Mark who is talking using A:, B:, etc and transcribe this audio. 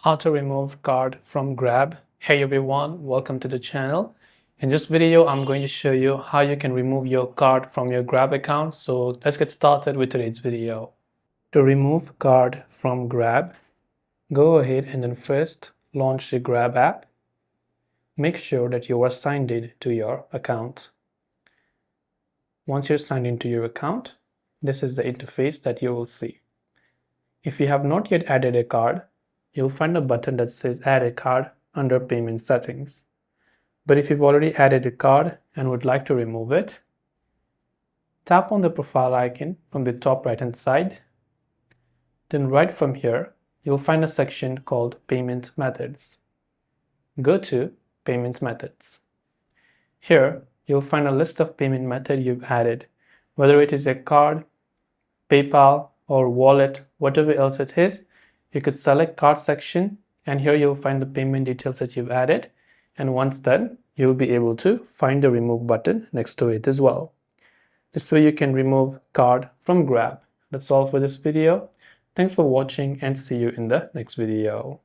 A: How to remove card from Grab. Hey everyone, welcome to the channel. In this video, I'm going to show you how you can remove your card from your Grab account. So let's get started with today's video. To remove card from Grab, go ahead and then first launch the Grab app. Make sure that you are signed in to your account. Once you're signed into your account, this is the interface that you will see. If you have not yet added a card, you'll find a button that says Add a card under Payment Settings. But if you've already added a card and would like to remove it, tap on the profile icon from the top right hand side. Then right from here, you'll find a section called Payment Methods. Go to Payment Methods. Here, you'll find a list of payment method you've added, whether it is a card, PayPal, or wallet, whatever else it is. You could select card section, and here you'll find the payment details that you've added. And once done, you'll be able to find the remove button next to it as well. This way you can remove card from Grab. That's all for this video. Thanks for watching and see you in the next video.